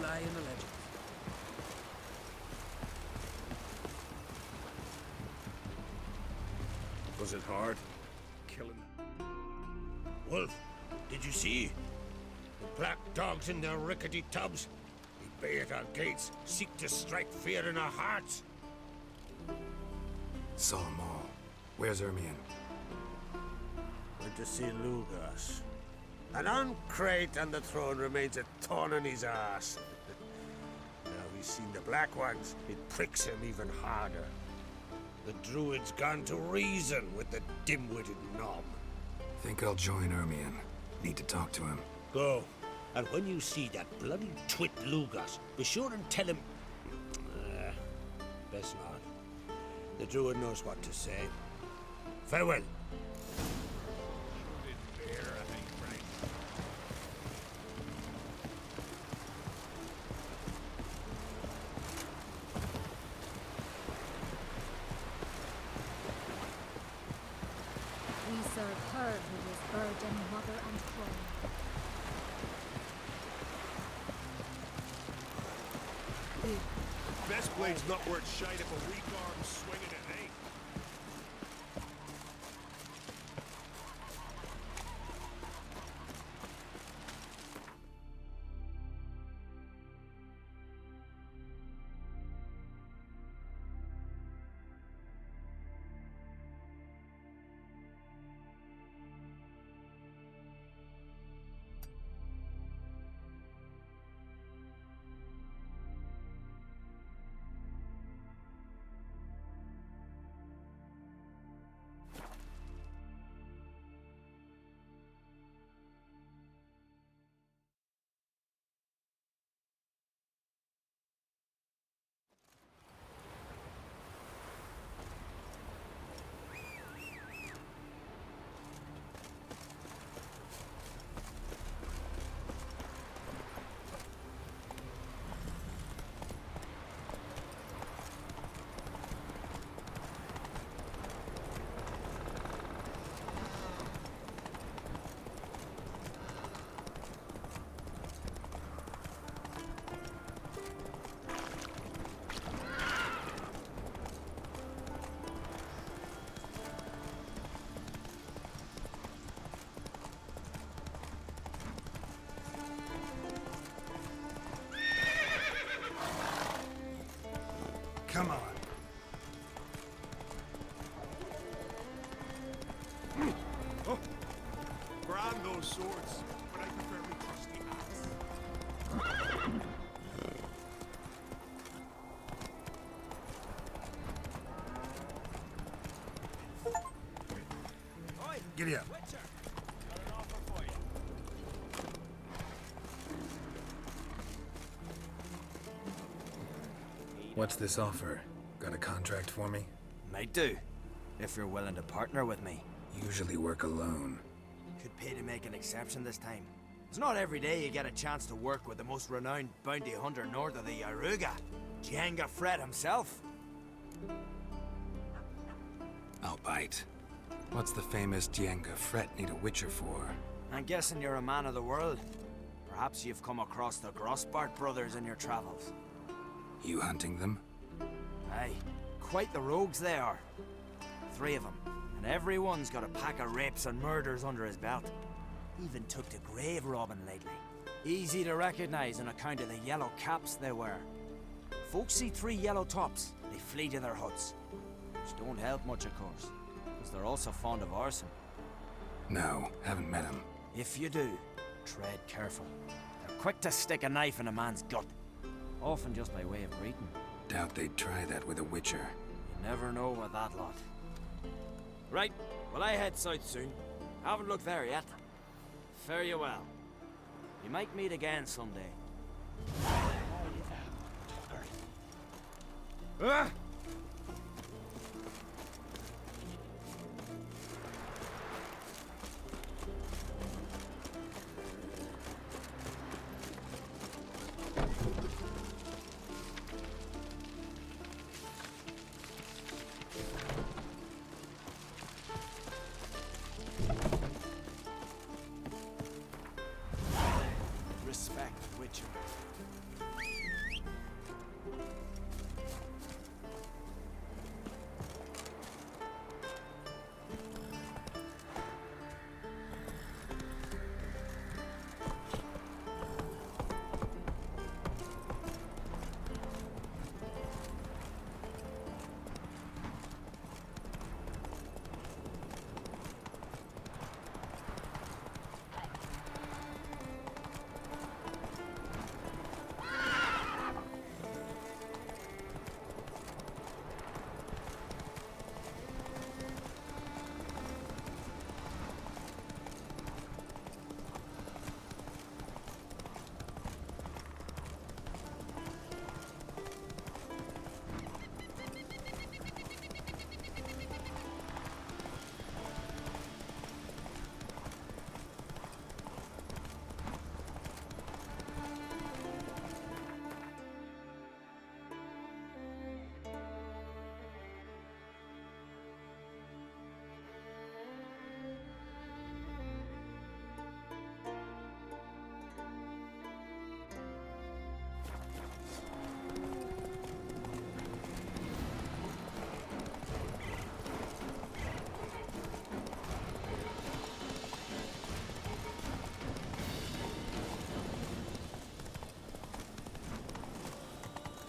lie in the legends. Was it hard? Killing Wolf, did you see? The black dogs in their rickety tubs. They bay at our gates, seek to strike fear in our hearts. Saw 'em all. Where's Ermion? Went to see Lugas. An uncrate on the throne remains a thorn in his ass. Now he's seen the Black Ones, it pricks him even harder. The druid's gone to reason with the dim-witted knob. Think I'll join Ermion. Need to talk to him. Go. And when you see that bloody twit Lugas, be sure and tell him... best not. The druid knows what to say. Farewell. We serve her who is virgin, mother, and throne. Best blade's not worth shite if a weak arm's swinging it, eh? Come on. Oh, grand those swords, but I prefer my trusty axe. Giddy up. What's this offer? Got a contract for me? Might do, if you're willing to partner with me. Usually work alone. Could pay to make an exception this time. It's not every day you get a chance to work with the most renowned bounty hunter north of the Yaruga, Jenga Fred himself. I'll bite. What's the famous Jenga Fred need a witcher for? I'm guessing you're a man of the world. Perhaps you've come across the Grossbart brothers in your travels. You hunting them? Aye, quite the rogues they are. 3 of them, and everyone's got a pack of rapes and murders under his belt. Even took to grave robbing lately. Easy to recognize on account of the yellow caps they wear. Folks see 3 yellow tops, they flee to their huts. Which don't help much, of course, because they're also fond of arson. No, haven't met him. If you do, tread careful. They're quick to stick a knife in a man's gut. Often just by way of greeting. Doubt they'd try that with a witcher. You never know with that lot. Right, well I head south soon. Haven't looked there yet. Fare you well. We might meet again someday. Ah! perfect ritual.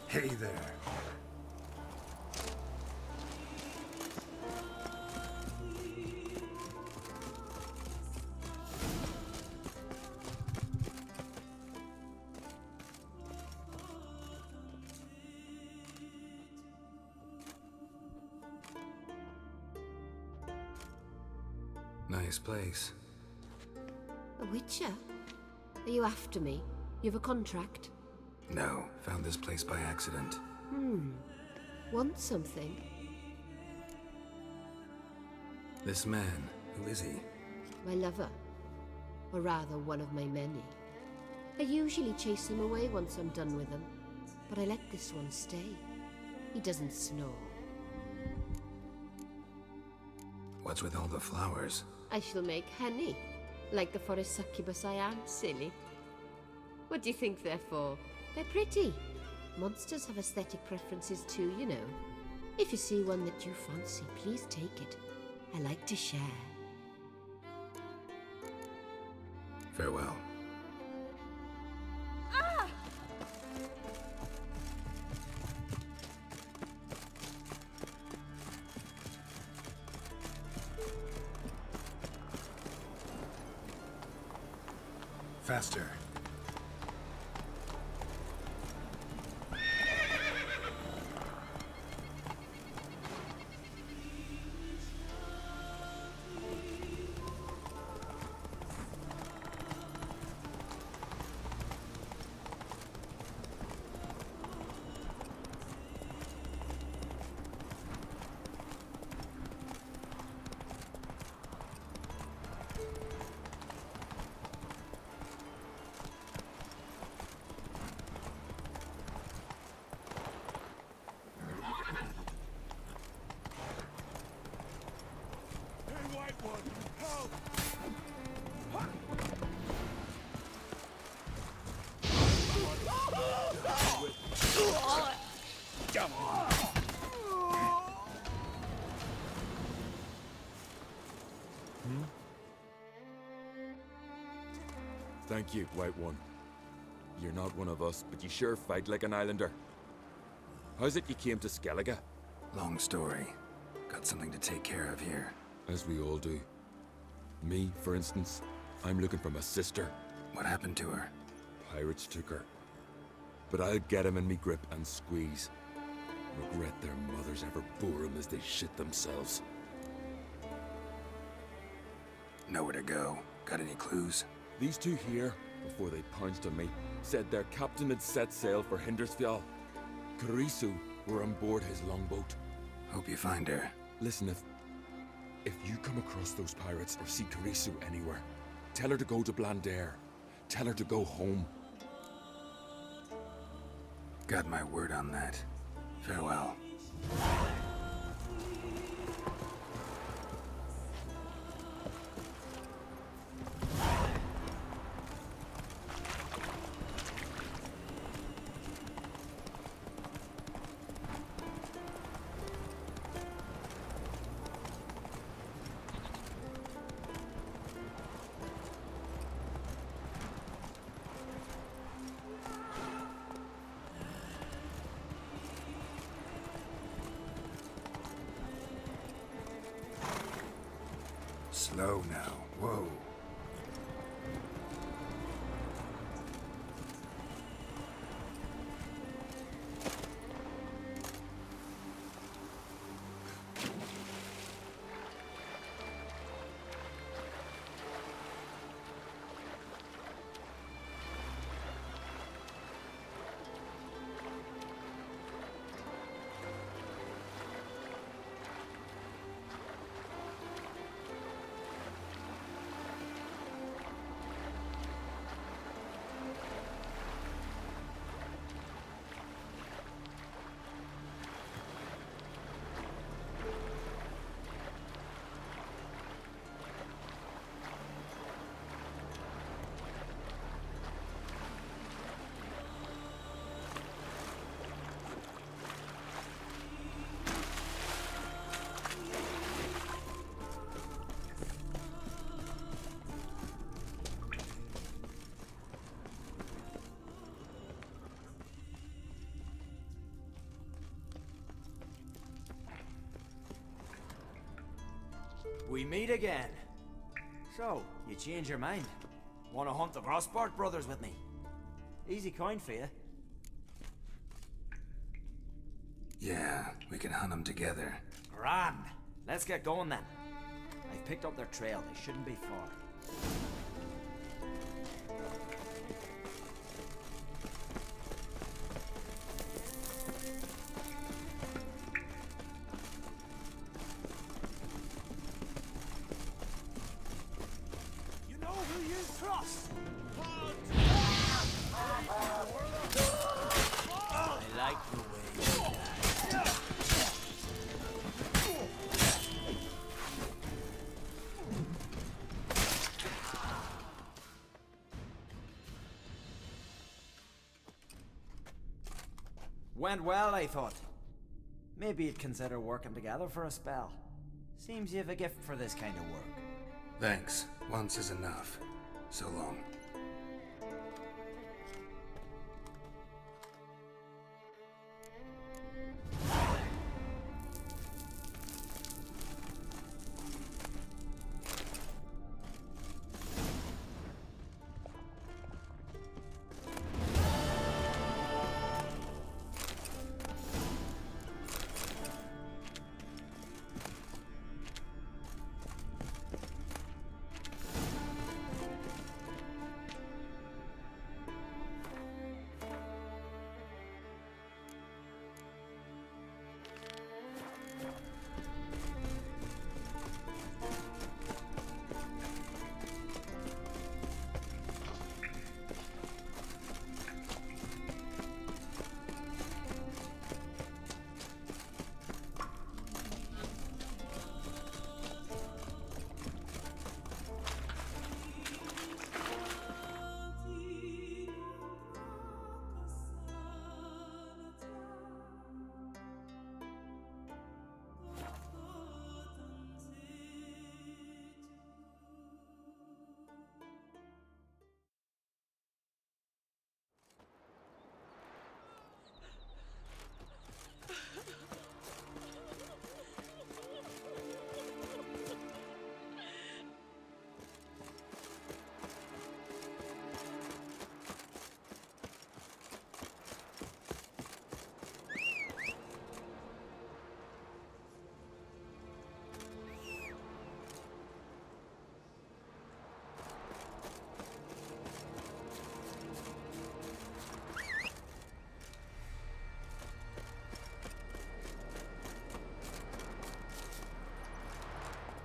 Hey there. Nice place. A witcher? Are you after me? You have a contract? No, found this place by accident. Want something? This man, who is he? My lover. Or rather, one of my many. I usually chase him away once I'm done with him, but I let this one stay. He doesn't snore. What's with all the flowers? I shall make honey, like the forest succubus I am, silly. What do you think they're for? They're pretty. Monsters have aesthetic preferences too, you know. If you see one that you fancy, please take it. I like to share. Farewell. Faster. Hey, White One, help! Thank you, White One. You're not one of us, but you sure fight like an islander. How's it you came to Skellige? Long story. Got something to take care of here. As we all do. Me, for instance, I'm looking for my sister. What happened to her? Pirates took her. But I'll get 'em in me grip and squeeze. Regret their mothers ever bore 'em as they shit themselves. Nowhere to go. Got any clues? These two here, before they pounced on me, said their captain had set sail for Hindersfjall. Karisu were on board his longboat. Hope you find her. Listen, if you come across those pirates or see Karisu anywhere, tell her to go to Blandair. Tell her to go home. Got my word on that. Farewell. Slow now. Whoa. We meet again. So, you change your mind? Want to hunt the Grossport brothers with me? Easy coin for you. Yeah, we can hunt them together. Grand. Let's get going then. I've picked up their trail. They shouldn't be far. You know who you trust. I like the way you die. Went well, I thought. Maybe you'd consider working together for a spell. Seems you have a gift for this kind of work. Thanks. Once is enough. So long.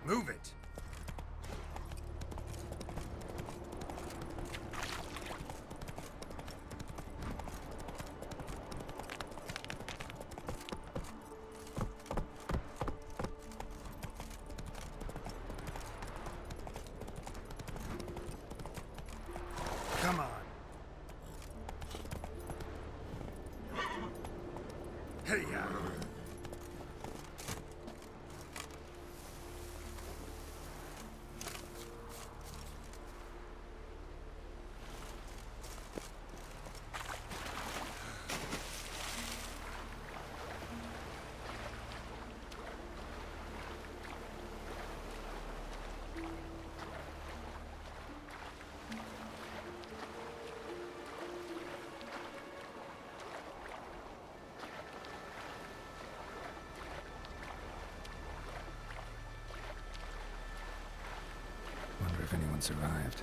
Move it! Come on. Hey-ya! one survived.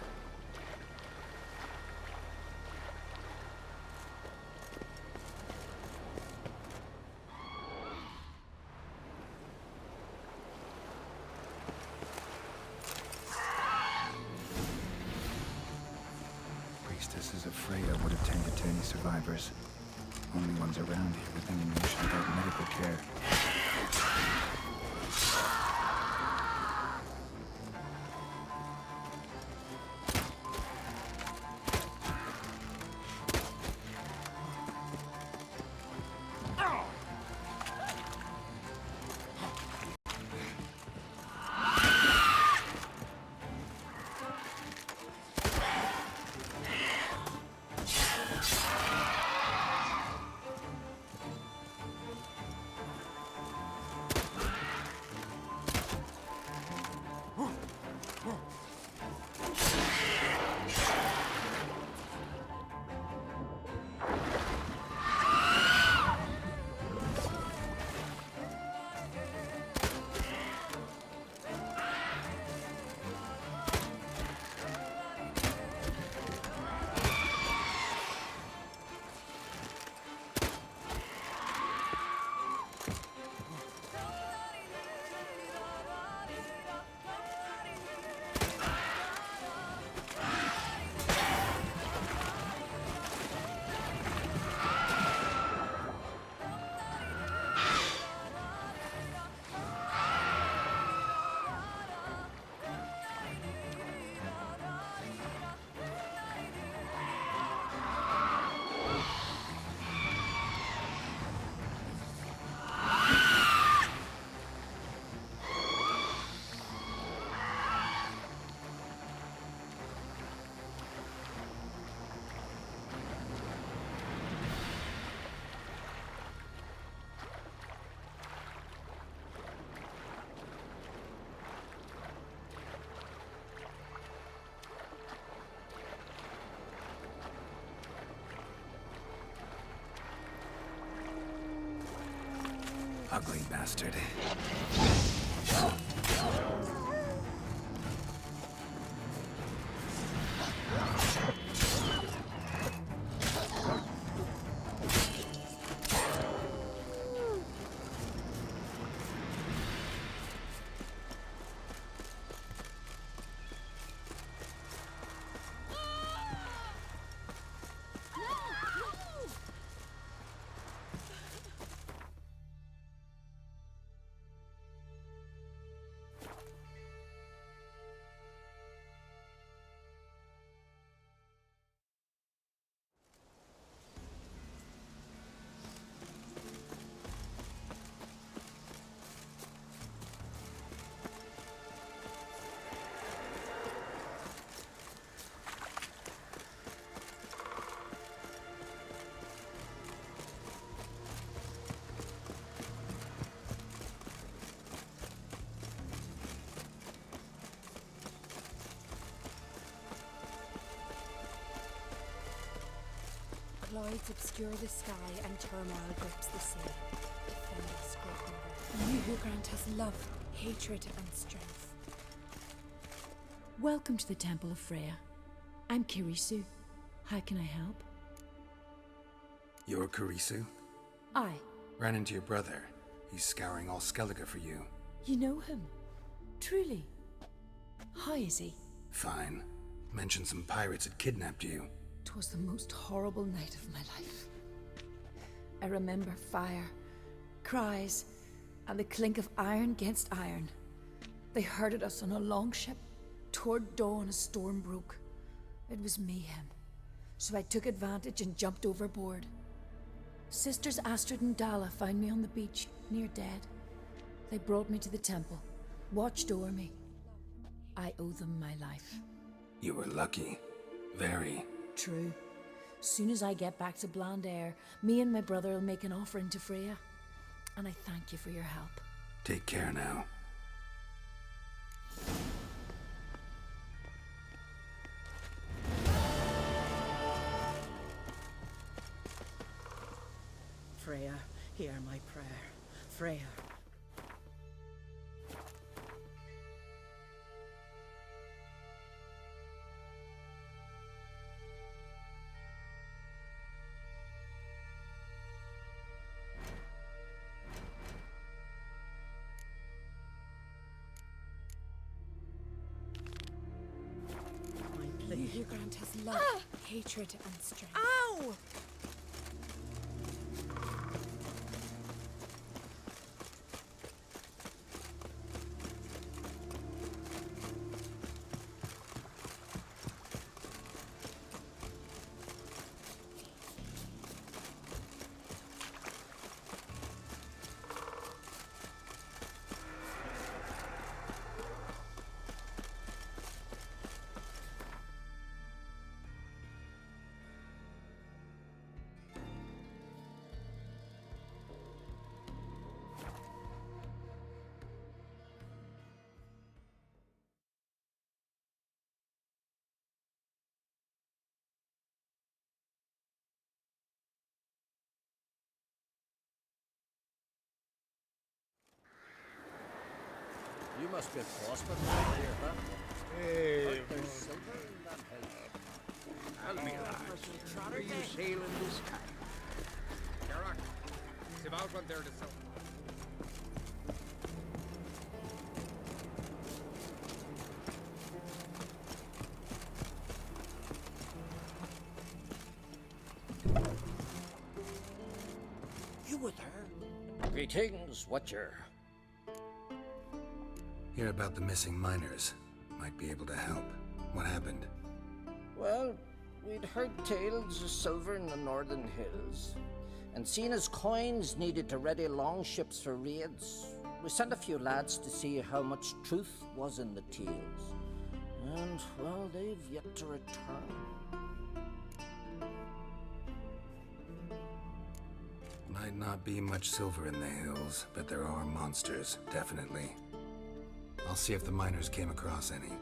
Priestesses of Freya would have tended to any survivors. Only ones around here with any notion about medical care. Ugly bastard. Clouds obscure the sky and turmoil grips the sea. Defend us, great mother. You who grant us love, hatred, and strength. Welcome to the Temple of Freya. I'm Kirisu. How can I help? You're Karisu? Aye. Ran into your brother. He's scouring all Skellige for you. You know him? Truly? How is he? Fine. Mentioned some pirates had kidnapped you. 'Twas the most horrible night of my life. I remember fire, cries, and the clink of iron against iron. They herded us on a longship. Toward dawn a storm broke. It was mayhem, so I took advantage and jumped overboard. Sisters Astrid and Dala found me on the beach, near dead. They brought me to the temple, watched over me. I owe them my life. You were lucky. Very. True. Soon as I get back to Bland Air, me and my brother will make an offering to Freya. And I thank you for your help. Take care now. Freya, hear my prayer. Freya. grant us love, hatred, and strength. Ow! You must be Bosman here, huh? Hey, There's silver in that hill. I'll be that. Are you sailing this time? Gerard, c'est about one there to sell. You were there? Greetings, Watcher. Hear about the missing miners. Might be able to help. What happened? Well, we'd heard tales of silver in the northern hills, and seen as coins needed to ready longships for raids, we sent a few lads to see how much truth was in the tales. And, well, they've yet to return. Might not be much silver in the hills, but there are monsters, definitely. I'll see if the miners came across any.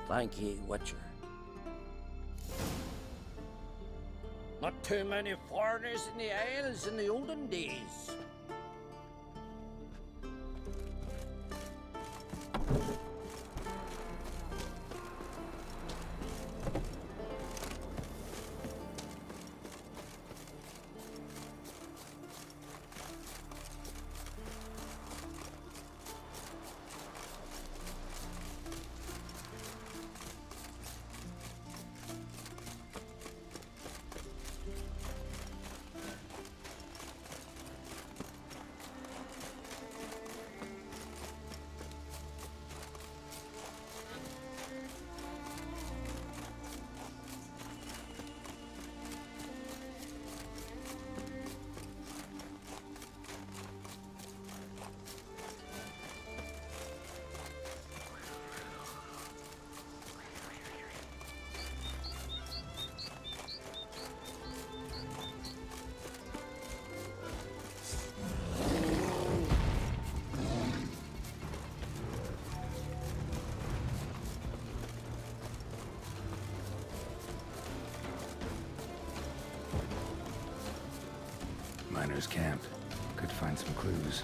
Thank ye, Watcher. Not too many foreigners in the Isles in the olden days. Miners' camp. Could find some clues.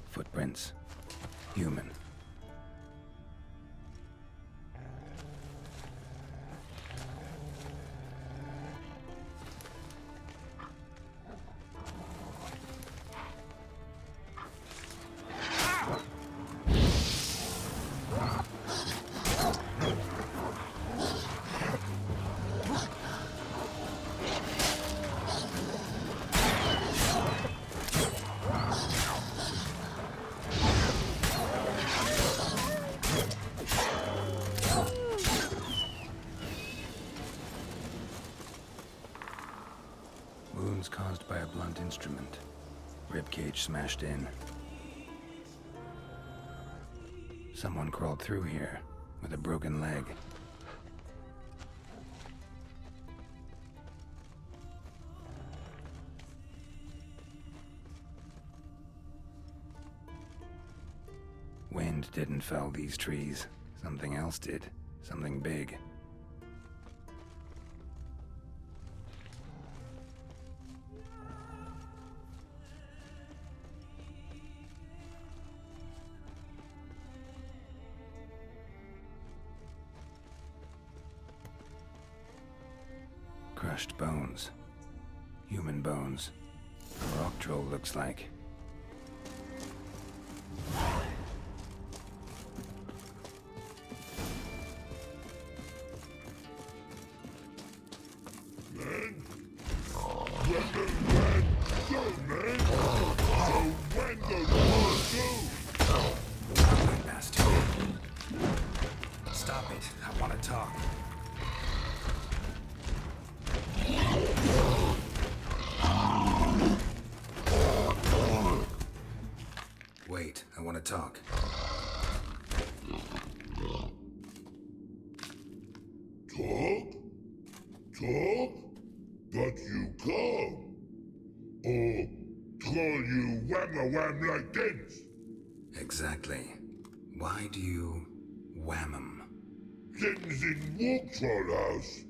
Footprints. Human. Wounds caused by a blunt instrument. Ribcage smashed in. Someone crawled through here with a broken leg. Wind didn't fell these trees. Something else did. Something big. Crushed bones. Human bones. A rock troll looks like. Stop it. I want to talk. Wait, I want to talk. Talk? Talk? But you come. Or call you wham-a-wham like this? Exactly. Why do you wham 'em? Things in walk troll house.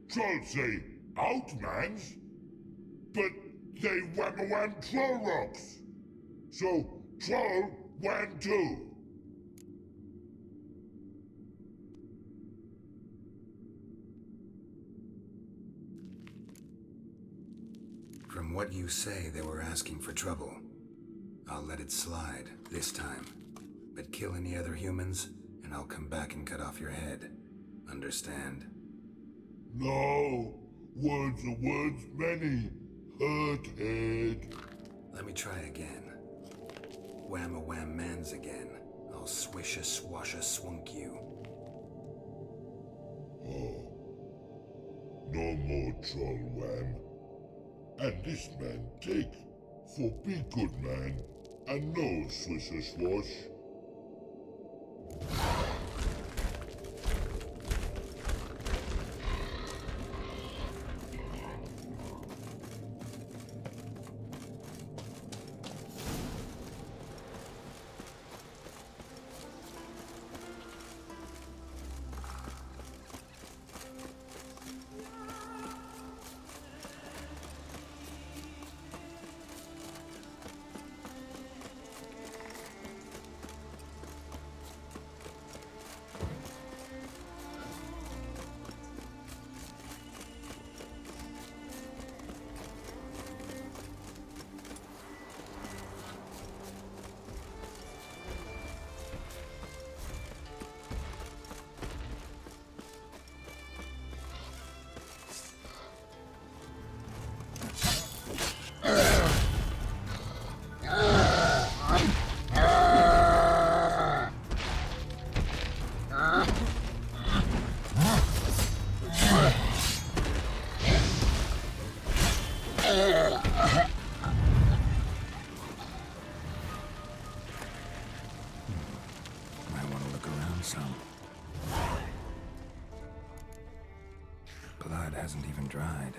Trolls say outmans, but they wham-a-wham troll rocks. So troll wham too. From what you say, they were asking for trouble. I'll let it slide, this time. But kill any other humans, and I'll come back and cut off your head. Understand? No. Words are words many. Hurt head. Let me try again. Wham-a-wham mans again. I'll swish-a-swash-a-swunk you. Oh. No more troll wham. And this man take, for be good man, and no swish-a-swash. Might want to look around some. Blood hasn't even dried.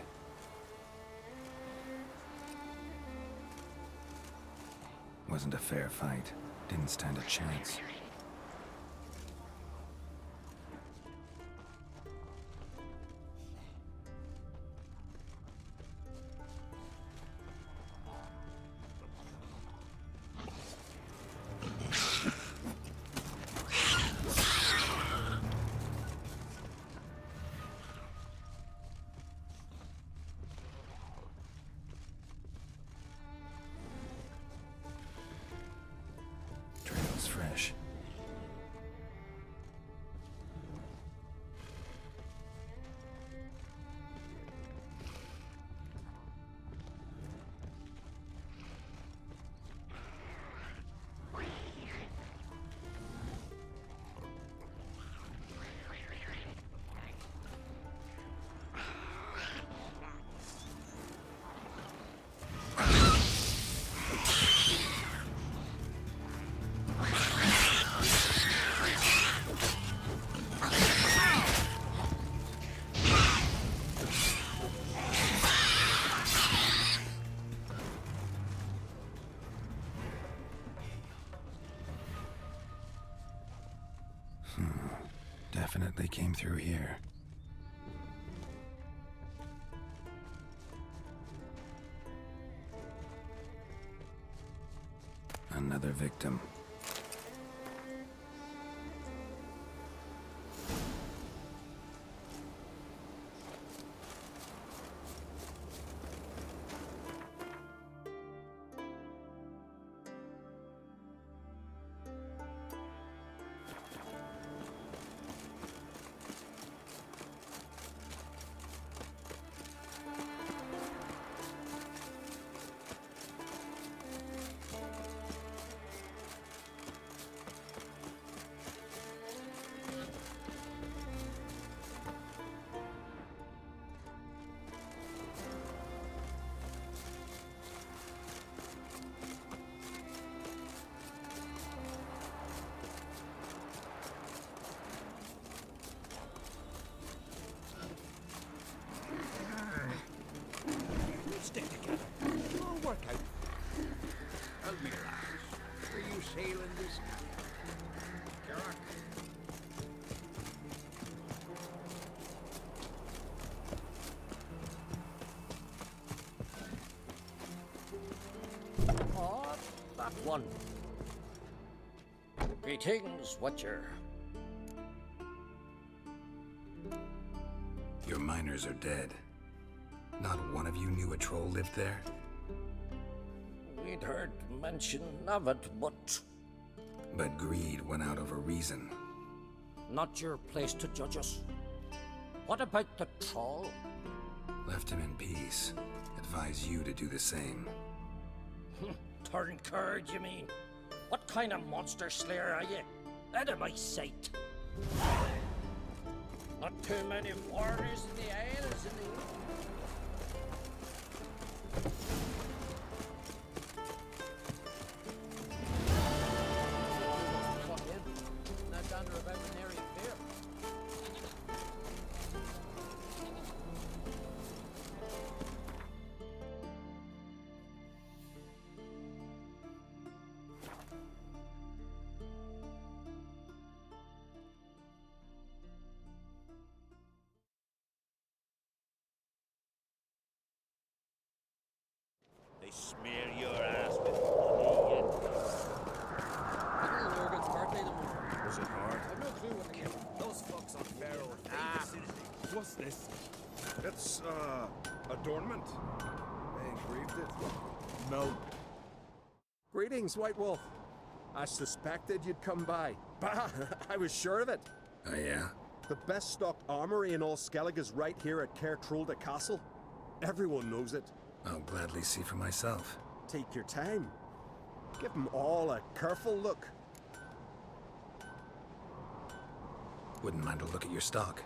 Wasn't a fair fight. Didn't stand a chance. Trail's fresh. Definitely came through here. Another victim. one. Greetings, Watcher. Your miners are dead. Not one of you knew a troll lived there? We'd heard mention of it, but But greed went out over reason. not your place to judge us. What about the troll? Left him in peace. Advise you to do the same. Turn card, you mean? What kind of monster slayer are you? Out of my sight. Not too many warriors in the Isles in the They smear your ass with money yet. Was it hard? I've no clue what the Those fucks on Pharaoh are famous. What's this? It's, adornment. They engraved it. No. Greetings, White Wolf. I suspected you'd come by. Bah! I was sure of it. Oh yeah? The best stocked armory in all Skellig is right here at Caer Trolda Castle. Everyone knows it. I'll gladly see for myself. Take your time. Give them all a careful look. Wouldn't mind a look at your stock.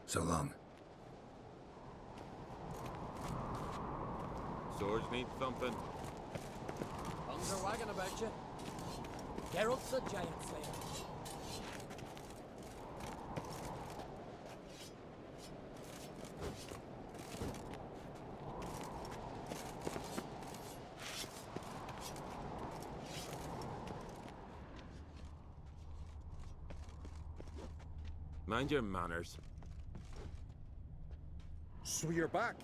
So long. Swords need thumping. Tongues are wagging about you. Geralt's the giant slayer. Mind your manners. So you're back.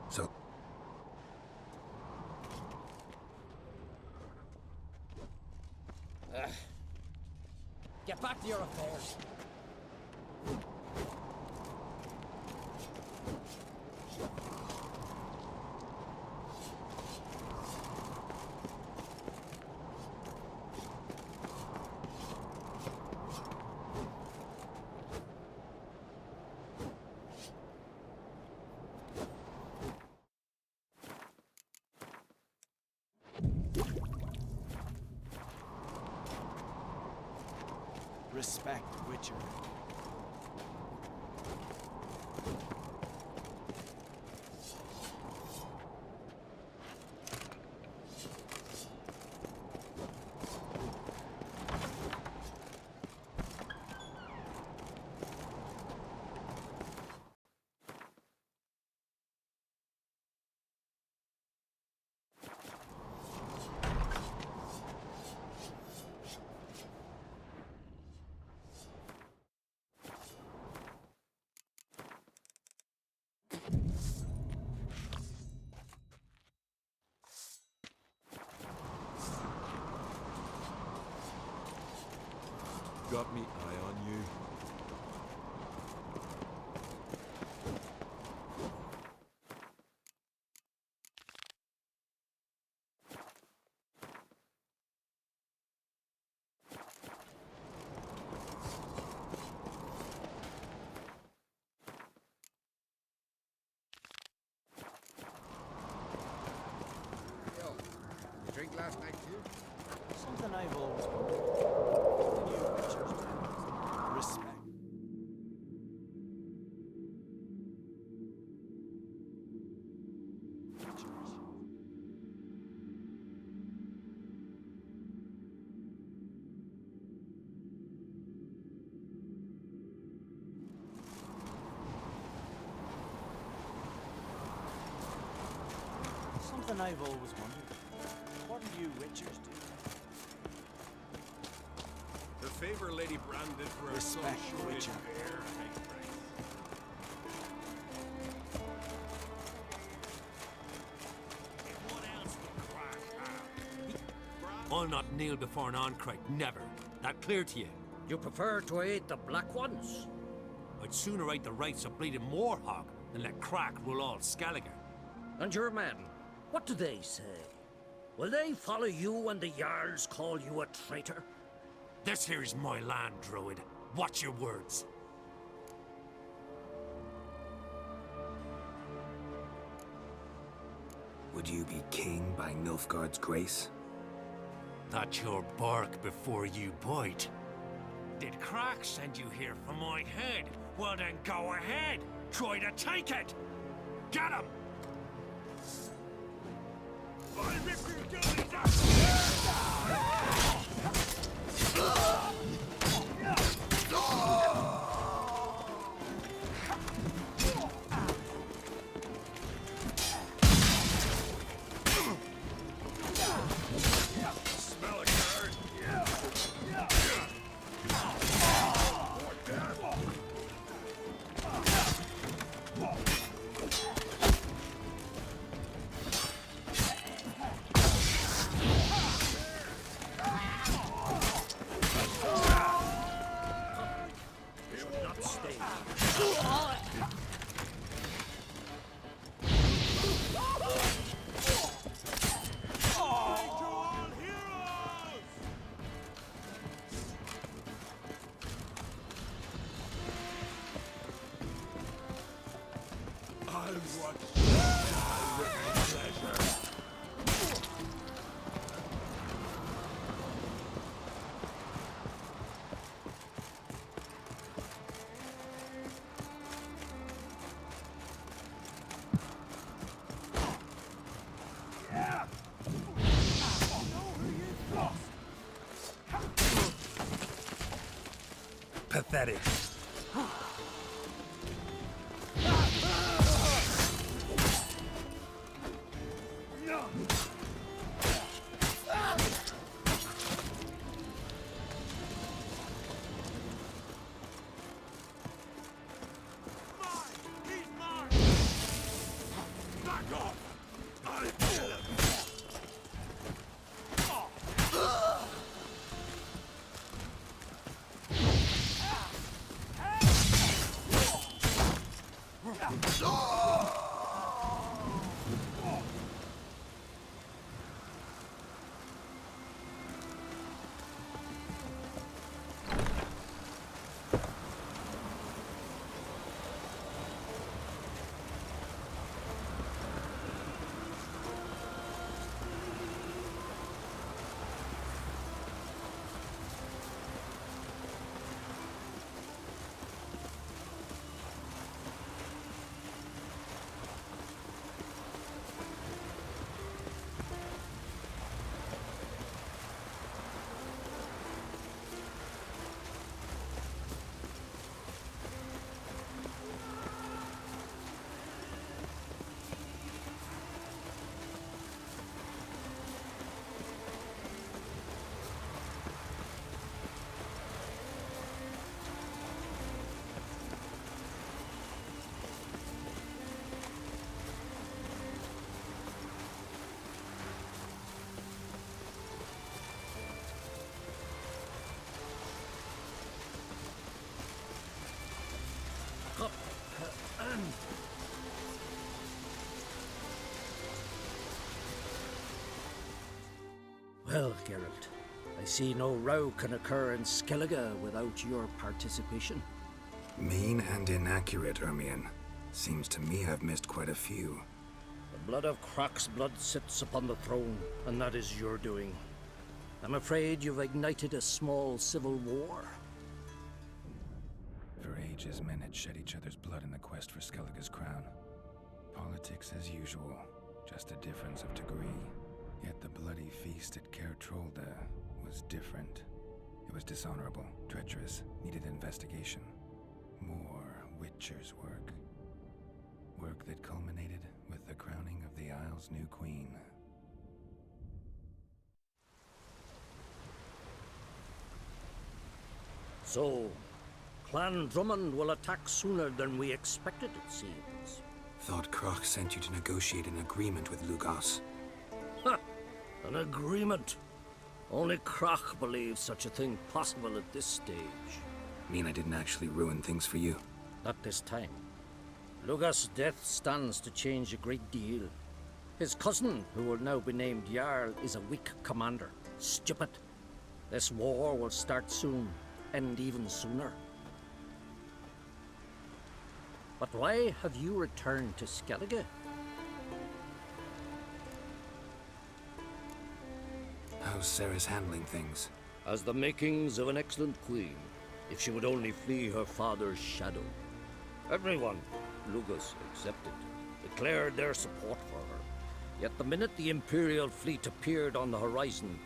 So... Get back to your affairs. Respect, Witcher. Got me eye on you. Yo, you drink last night too? Something I've always wondered. Something I've always wondered. What do you witchers do? The favor Lady Brand did for her son Respect, sure did Witcher. bear high price. I'll not kneel before an Oncrite, never. That clear to you? You prefer to aid the Black Ones? I'd sooner right the rights of bleeding Moorhog than let Crack rule all Skellige. And your men, what do they say? Will they follow you when the Jarls call you a traitor? This here's my land, Druid. Watch your words. Would you be king by Nilfgaard's grace? That's your bark before you bite. Did Crack send you here for my head? Well then go ahead. Try to take it. Get him! I'll rip your gullies out! Smell it, Gerd. Not stay. I'll watch with pleasure. Pathetic. Well, Geralt, I see no row can occur in Skellige without your participation. Mean and inaccurate, Ermion. Seems to me I've missed quite a few. The blood of Croc's blood sits upon the throne, and that is your doing. I'm afraid you've ignited a small civil war. For ages, men had shed each other's blood in the quest for Skellige's crown. Politics as usual. just a difference of degree. Yet the bloody feast at Caer Trolda was different. It was dishonorable, treacherous, needed investigation. More Witcher's work. Work that culminated with the crowning of the Isle's new queen. So, Clan Drummond will attack sooner than we expected, it seems. Thought Kroch sent you to negotiate an agreement with Lugos. Ha! An agreement? Only Kroch believes such a thing possible at this stage. Mean I didn't actually ruin things for you? Not this time. Lugos' death stands to change a great deal. His cousin, who will now be named Jarl, is a weak commander. Stupid. This war will start soon, end even sooner. But why have you returned to Skellige? How's Sarah's handling things? Has the makings of an excellent queen, if she would only flee her father's shadow. Everyone, Lugos excepted, declared their support for her. Yet the minute the Imperial fleet appeared on the horizon,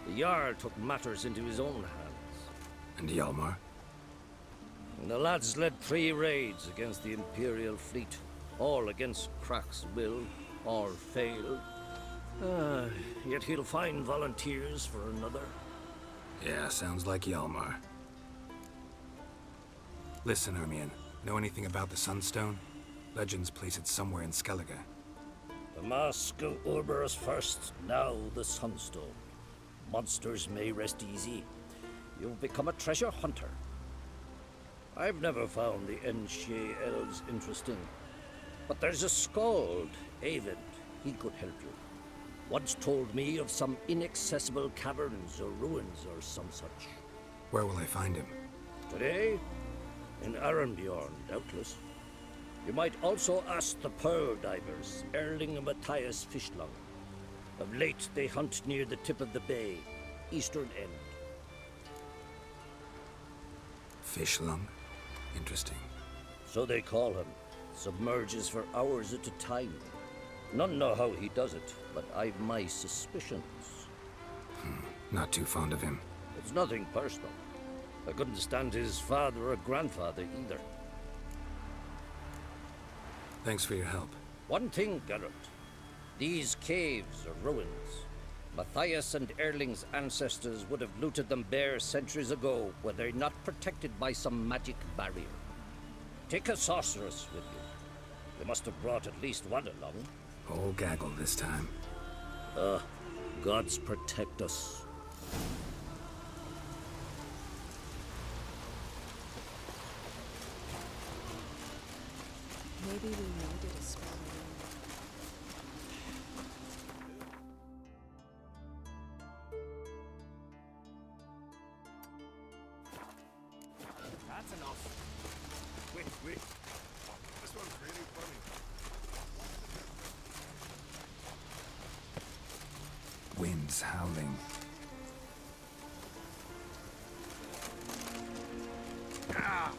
the Jarl took matters into his own hands. And Hjalmar? And the lads led 3 raids against the Imperial fleet, all against Kroch's will, all failed. Yet he'll find volunteers for another. Yeah, sounds like Hjalmar. Listen, Ermion, know anything about the Sunstone? Legends place it somewhere in Skellige. The Mask of Urberus first, now the Sunstone. Monsters may rest easy. You've become a treasure hunter. I've never found the Enshe elves interesting. But there's a skald, Avid. He could help you. Once told me of some inaccessible caverns or ruins or some such. Where will I find him? Today? In Arenbjorn, doubtless. You might also ask the pearl divers, Erling and Matthias Fishlung. Of late, they hunt near the tip of the bay, eastern end. Fishlung? Interesting. So they call him. Submerges for hours at a time. None know how he does it, but I've my suspicions. Not too fond of him. It's nothing personal. I couldn't stand his father or grandfather either. Thanks for your help. One thing, Geralt. These caves are ruins. Matthias and Erling's ancestors would have looted them bare centuries ago were they not protected by some magic barrier. Take a sorceress with you. They must have brought at least one along. Whole gaggle this time. Gods protect us. Maybe we needed a spell. That's enough. Wait. This one's really funny. Winds howling. Ah!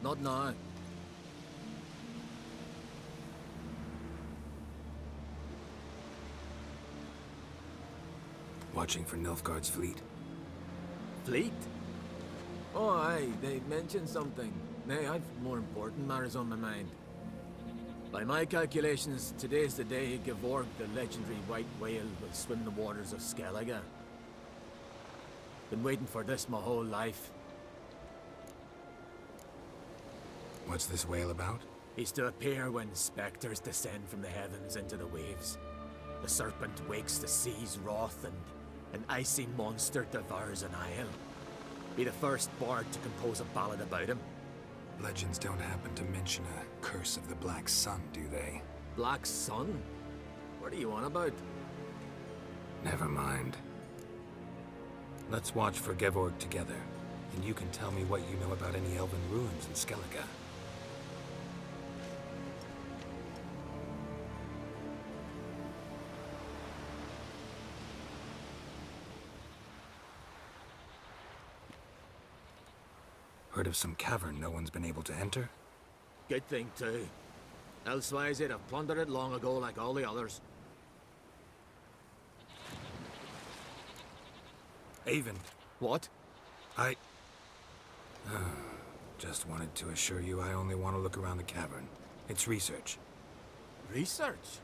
Not now. Watching for Nilfgaard's fleet. Fleet? Oh, aye, they mentioned something. Nay, I've more important matters on my mind. By my calculations, today's the day Gevorg, the legendary white whale, will swim the waters of Skellige. Been waiting for this my whole life. What's this whale about? He's to appear when spectres descend from the heavens into the waves. The serpent wakes the sea's wrath, and an icy monster devours an isle. Be the first bard to compose a ballad about him. Legends don't happen to mention a curse of the Black Sun, do they? Black Sun? What are you on about? Never mind. Let's watch for Gevorg together, and you can tell me what you know about any elven ruins in Skellige. Heard of some cavern no one's been able to enter? Good thing, too. Elsewise, they'd have plundered it long ago like all the others. Avon. What? Just wanted to assure you I only want to look around the cavern. It's research. Research?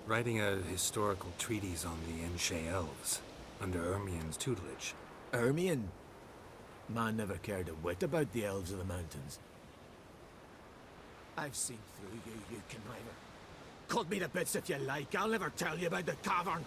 Writing a historical treatise on the Enshe elves, under Ermien's tutelage. Ermien? Man never cared a whit about the elves of the mountains. I've seen through you, you conniver. Cut me to bits if you like, I'll never tell you about the cavern.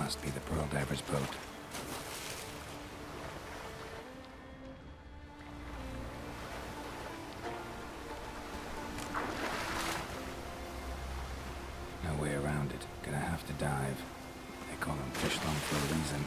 Must be the Pearl Diver's boat. No way around it. Gonna have to dive. They call them fish long for a reason.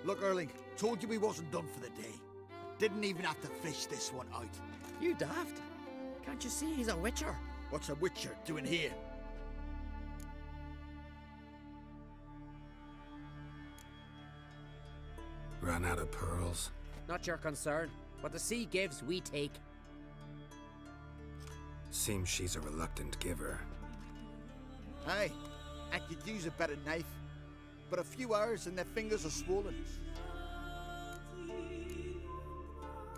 Look, Erling, told you we wasn't done for the day. Didn't even have to fish this one out. You daft. Can't you see he's a witcher? What's a witcher doing here? Run out of pearls? Not your concern. What the sea gives, we take. Seems she's a reluctant giver. Aye, I could use a better knife. But a few hours and their fingers are swollen.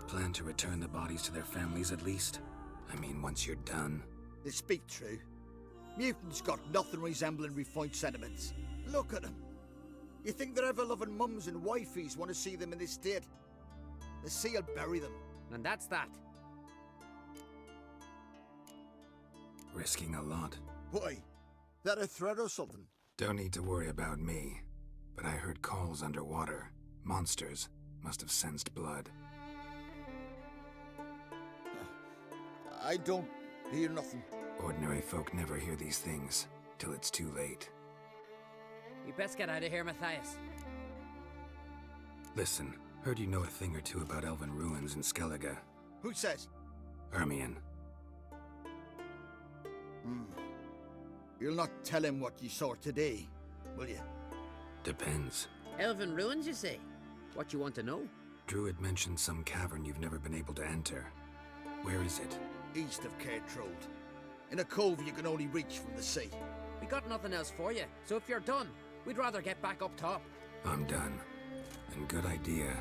Plan to return the bodies to their families at least? I mean, once you're done. They speak true. Mutants got nothing resembling refined sentiments. Look at them. You think their ever-loving mums and wifeys want to see them in this state? The sea will bury them. And that's that. Risking a lot. Why? That a threat or something? Don't need to worry about me. But I heard calls underwater. Monsters must have sensed blood. I don't hear nothing. Ordinary folk never hear these things till it's too late. We best get out of here, Matthias. Listen, heard you know a thing or two about elven ruins in Skellige. Who says? Hermione. You'll not tell him what you saw today, will you? Depends. Elven ruins, you say? What you want to know? Druid mentioned some cavern you've never been able to enter. Where is it? East of Cairtrode. In a cove you can only reach from the sea. We got nothing else for you, so if you're done, we'd rather get back up top. I'm done. And good idea.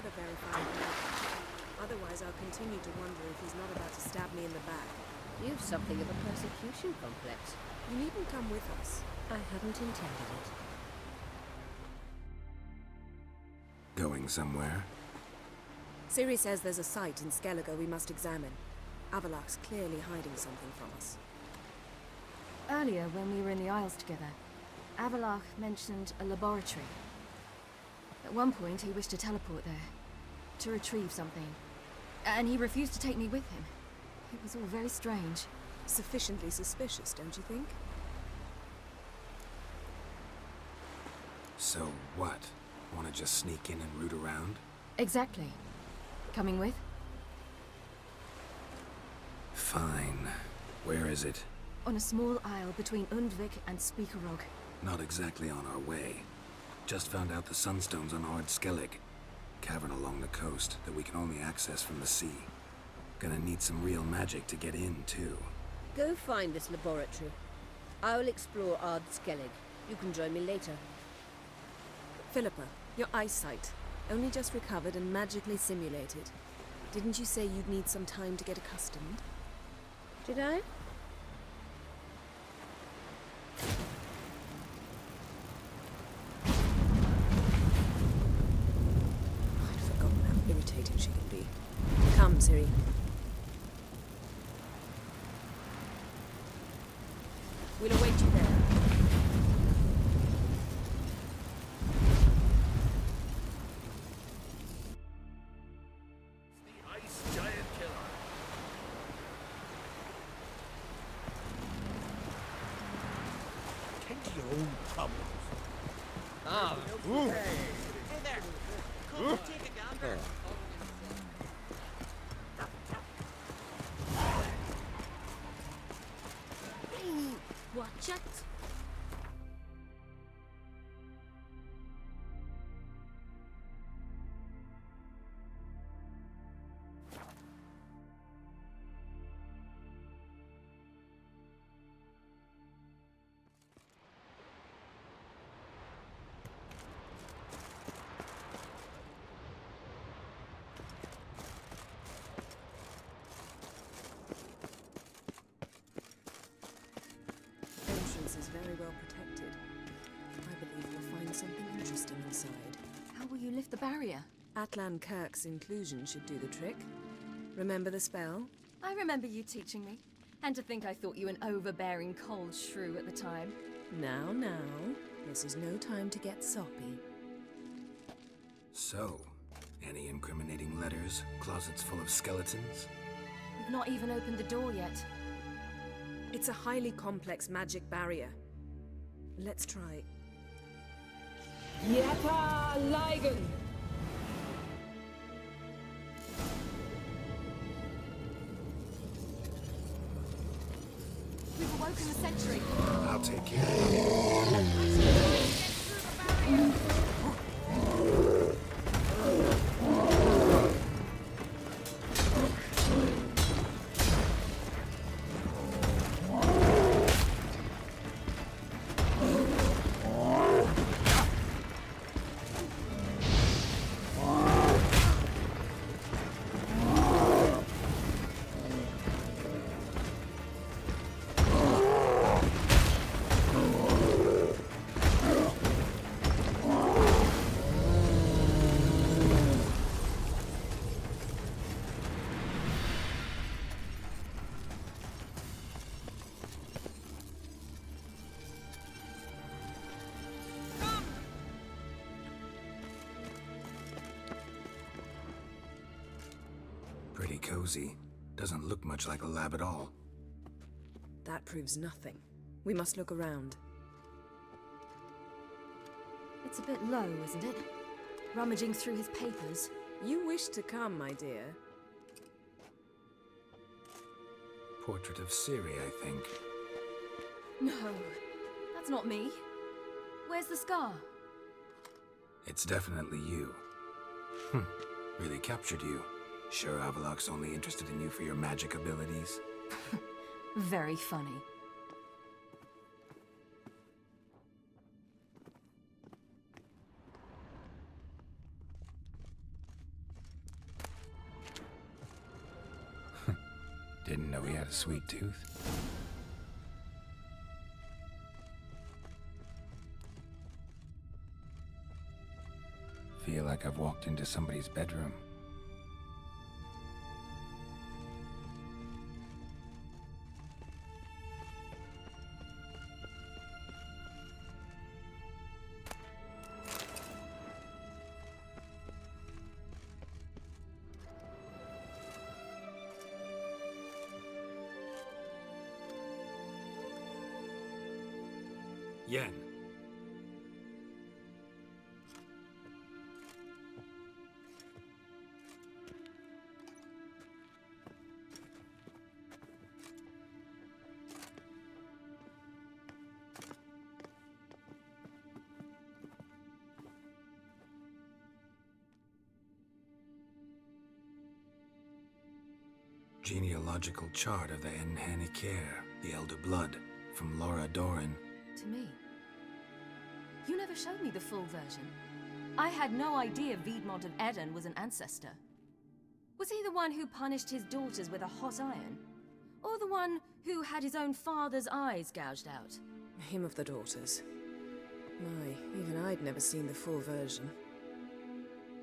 not a verified match. Otherwise, I'll continue to wonder if he's not about to stab me in the back. You've something of a persecution complex. You needn't come with us. I hadn't intended it. Going somewhere? Ciri says there's a site in Skellige we must examine. Avalok's clearly hiding something from us. Earlier, when we were in the Isles together, Avalok mentioned a laboratory. At one point, he wished to teleport there, to retrieve something. And he refused to take me with him. It was all very strange. Sufficiently suspicious, don't you think? So what? Want to just sneak in and root around? Exactly. Coming with? Fine. Where is it? On a small isle between Undvik and Speakerog. Not exactly on our way. Just found out the sunstones on Ard Skellig. Cavern along the coast that we can only access from the sea. Gonna need some real magic to get in, too. Go find this laboratory. I'll explore Ard Skellig. You can join me later. Philippa, your eyesight. Only just recovered and magically simulated. Didn't you say you'd need some time to get accustomed? Did I? I'd forgotten how irritating she can be. Come, Ciri. We'll await you there. Watch it. Is very well protected. I believe you'll find something interesting inside. How will you lift the barrier? Atlan Kirk's inclusion should do the trick. Remember the spell? I remember you teaching me. And to think I thought you an overbearing cold shrew at the time. Now, this is no time to get soppy. So, any incriminating letters? Closets full of skeletons? We've not even opened the door yet. It's a highly complex magic barrier. Let's try. Yata Ligon! We've awoken the sentry. I'll take care of it. Pretty cozy. Doesn't look much like a lab at all. That proves nothing. We must look around. It's a bit low, isn't it? Rummaging through his papers. You wish to come, my dear. Portrait of Ciri, I think. No, that's not me. Where's the scar? It's definitely you. Really captured you. Sure Avalok's only interested in you for your magic abilities? Very funny. Didn't know he had a sweet tooth. Feel like I've walked into somebody's bedroom. Yen. Genealogical chart of the Enhanikere, the Elder Blood, from Laura Doran. To me. You never showed me the full version. I had no idea Viedmont of Eden was an ancestor. Was he the one who punished his daughters with a hot iron? Or the one who had his own father's eyes gouged out? Him of the daughters. My, even I'd never seen the full version.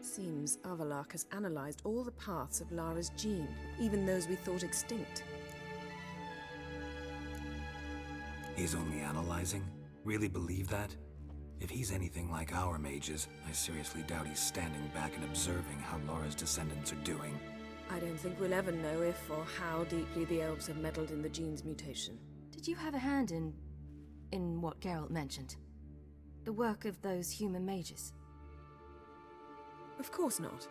Seems Avalok has analyzed all the parts of Lara's gene, even those we thought extinct. He's only analyzing? Really believe that? If he's anything like our mages, I seriously doubt he's standing back and observing how Laura's descendants are doing. I don't think we'll ever know if or how deeply the elves have meddled in the gene's mutation. Did you have a hand in what Geralt mentioned? The work of those human mages? Of course not.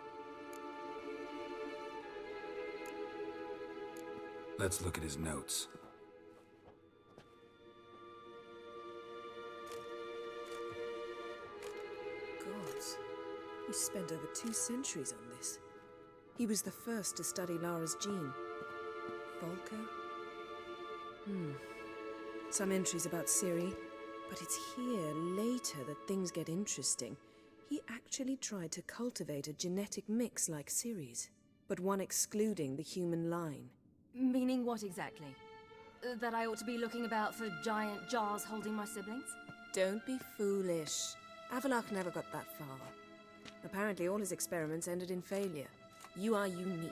Let's look at his notes. Gods. He spent over 2 centuries on this. He was the first to study Lara's gene. Volker? Some entries about Ciri, but it's here, later, that things get interesting. He actually tried to cultivate a genetic mix like Ciri's, but one excluding the human line. Meaning what exactly? That I ought to be looking about for giant jars holding my siblings? Don't be foolish. Avalok never got that far. Apparently all his experiments ended in failure. You are unique.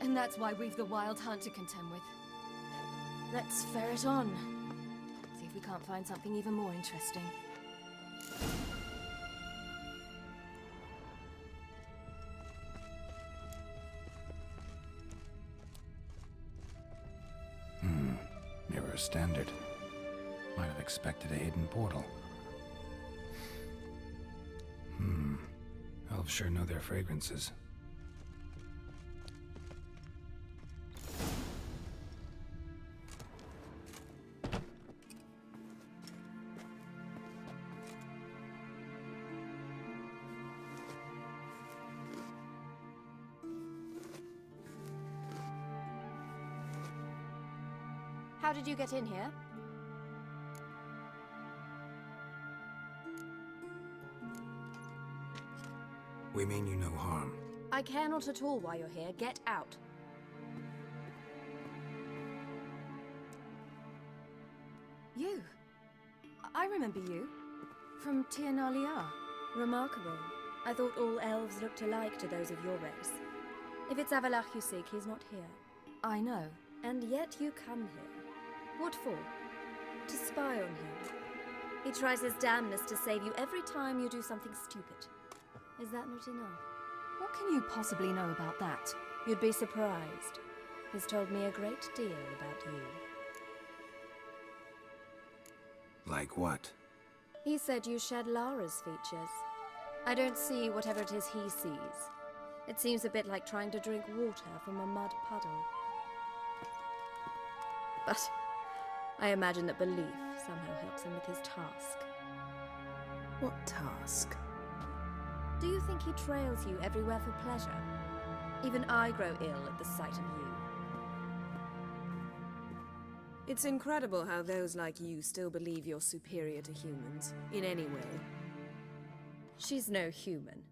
And that's why we've the Wild Hunt to contend with. Let's ferret on. See if we can't find something even more interesting. Mirror standard. Might have expected a hidden portal. Elves sure know their fragrances. How did you get in here? We mean you no harm. I care not at all why you're here. Get out. You? I remember you. From Tir Nalia. Remarkable. I thought all elves looked alike to those of your race. If it's Avalach you seek, he's not here. I know. And yet you come here. What for? To spy on him. He tries his damnedest to save you every time you do something stupid. Is that not enough? What can you possibly know about that? You'd be surprised. He's told me a great deal about you. Like what? He said you shed Lara's features. I don't see whatever it is he sees. It seems a bit like trying to drink water from a mud puddle. But I imagine that belief somehow helps him with his task. What task? Do you think he trails you everywhere for pleasure? Even I grow ill at the sight of you. It's incredible how those like you still believe you're superior to humans, in any way. She's no human.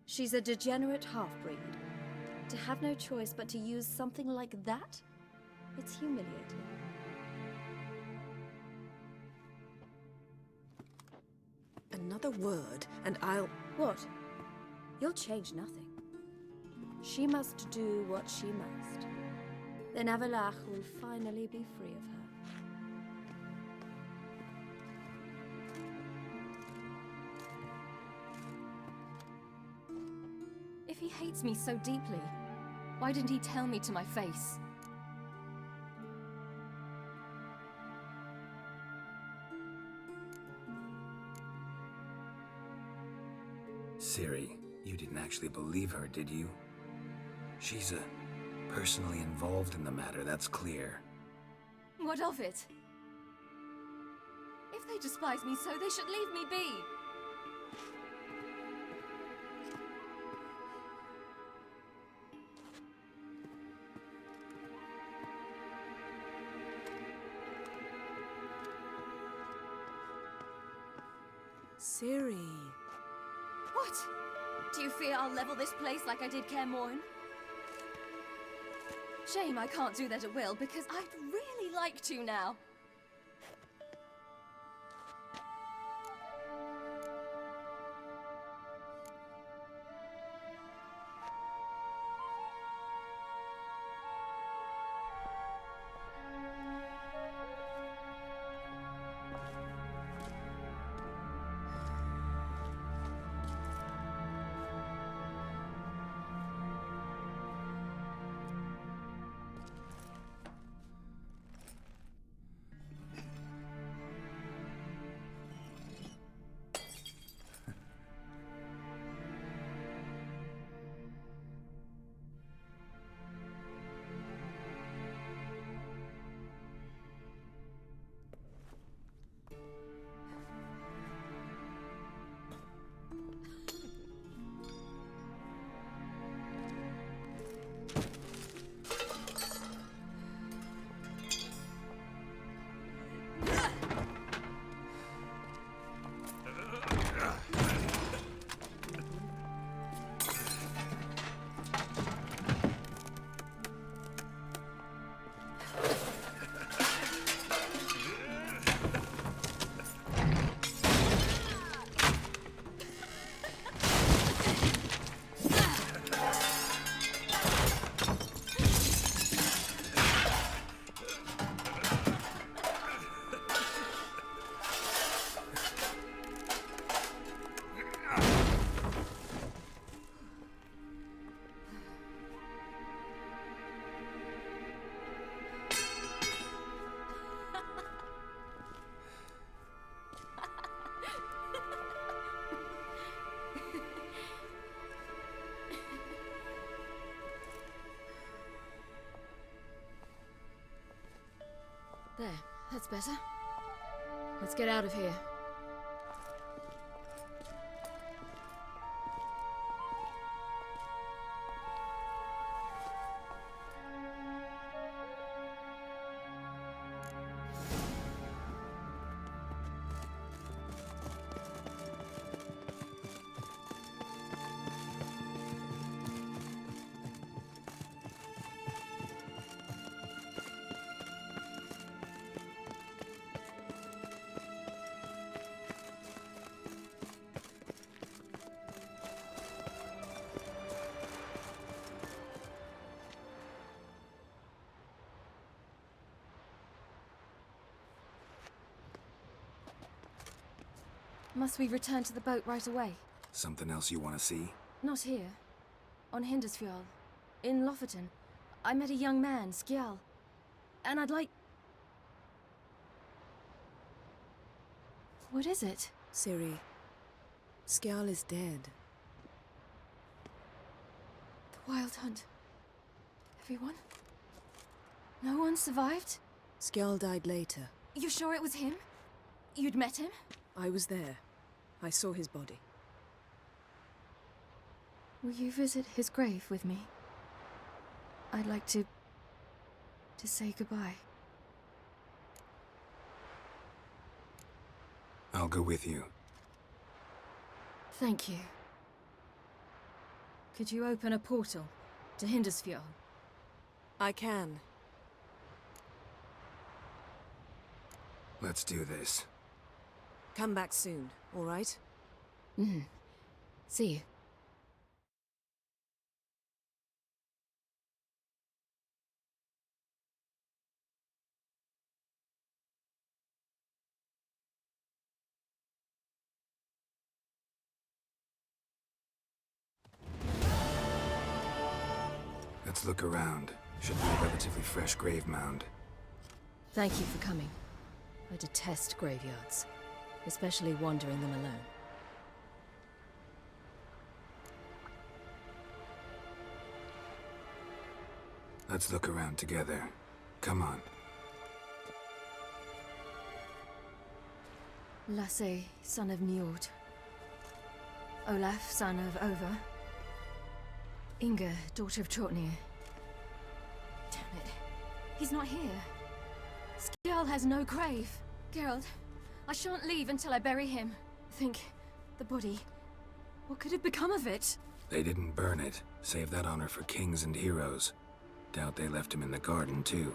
She's a degenerate half-breed. To have no choice but to use something like that? It's humiliating. Another word, and I'll... What? You'll change nothing. She must do what she must. Then Avalach will finally be free of her. If he hates me so deeply, why didn't he tell me to my face? Ciri, you didn't actually believe her, did you? She's personally involved in the matter, that's clear. What of it? If they despise me so, they should leave me be. Ciri. What? Do you fear I'll level this place like I did Kaer Morhen? Shame I can't do that at will, because I'd really like to now. There, that's better. Let's get out of here. Must we return to the boat right away? Something else you want to see? Not here. On Hindersfjall. In Lofoten. I met a young man, Skjal. And I'd like... What is it? Ciri, Skjal is dead. The Wild Hunt. Everyone? No one survived? Skjal died later. You sure it was him? You'd met him? I was there. I saw his body. Will you visit his grave with me? I'd like to say goodbye. I'll go with you. Thank you. Could you open a portal to Hindusfjord? I can. Let's do this. Come back soon, all right? See you. Let's look around. Should be a relatively fresh grave mound. Thank you for coming. I detest graveyards, especially wandering them alone. Let's look around together. Come on. Lasse, son of Njord. Olaf, son of Over. Inga, daughter of Trotnir. Damn it. He's not here. Skjarl has no grave. Geralt, I shan't leave until I bury him. Think, the body. What could have become of it? They didn't burn it. Save that honor for kings and heroes. Doubt they left him in the garden, too.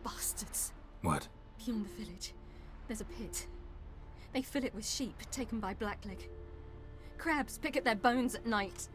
Bastards. What? Beyond the village, there's a pit. They fill it with sheep taken by Blackleg. Crabs pick at their bones at night.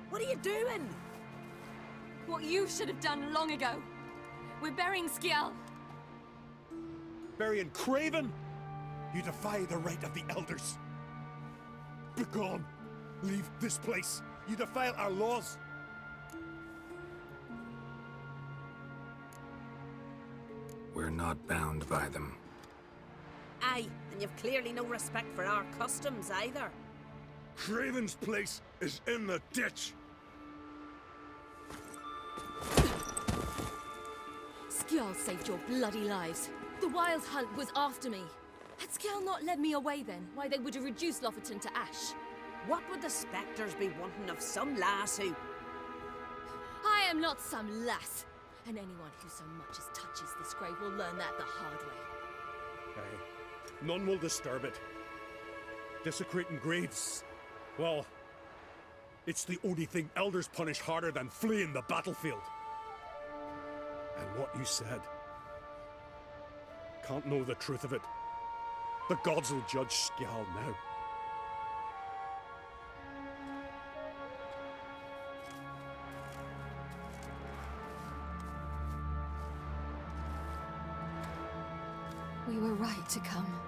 What are you doing? What you should have done long ago. We're burying Skjarl. Burying Craven? You defy the right of the elders. Begone. Leave this place. You defile our laws. We're not bound by them. Aye, and you've clearly no respect for our customs either. Craven's place is in the ditch. Skjarl saved your bloody lives. The Wild Hunt was after me. Had Skjarl not led me away then, why they would have reduced Lofoten to ash. What would the spectres be wanting of some lass who... I am not some lass. And anyone who so much as touches this grave will learn that the hard way. Aye. None will disturb it. Desecrating graves. Well, it's the only thing elders punish harder than fleeing the battlefield. And what you said. Can't know the truth of it. The gods will judge Skjarl now. We were right to come.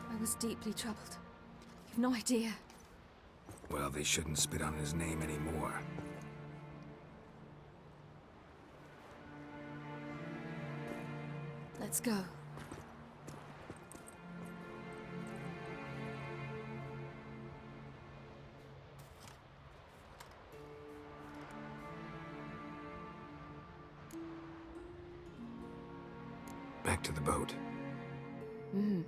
I was deeply troubled. You've no idea. Well, they shouldn't spit on his name anymore. Let's go. Back to the boat. Mm-hmm.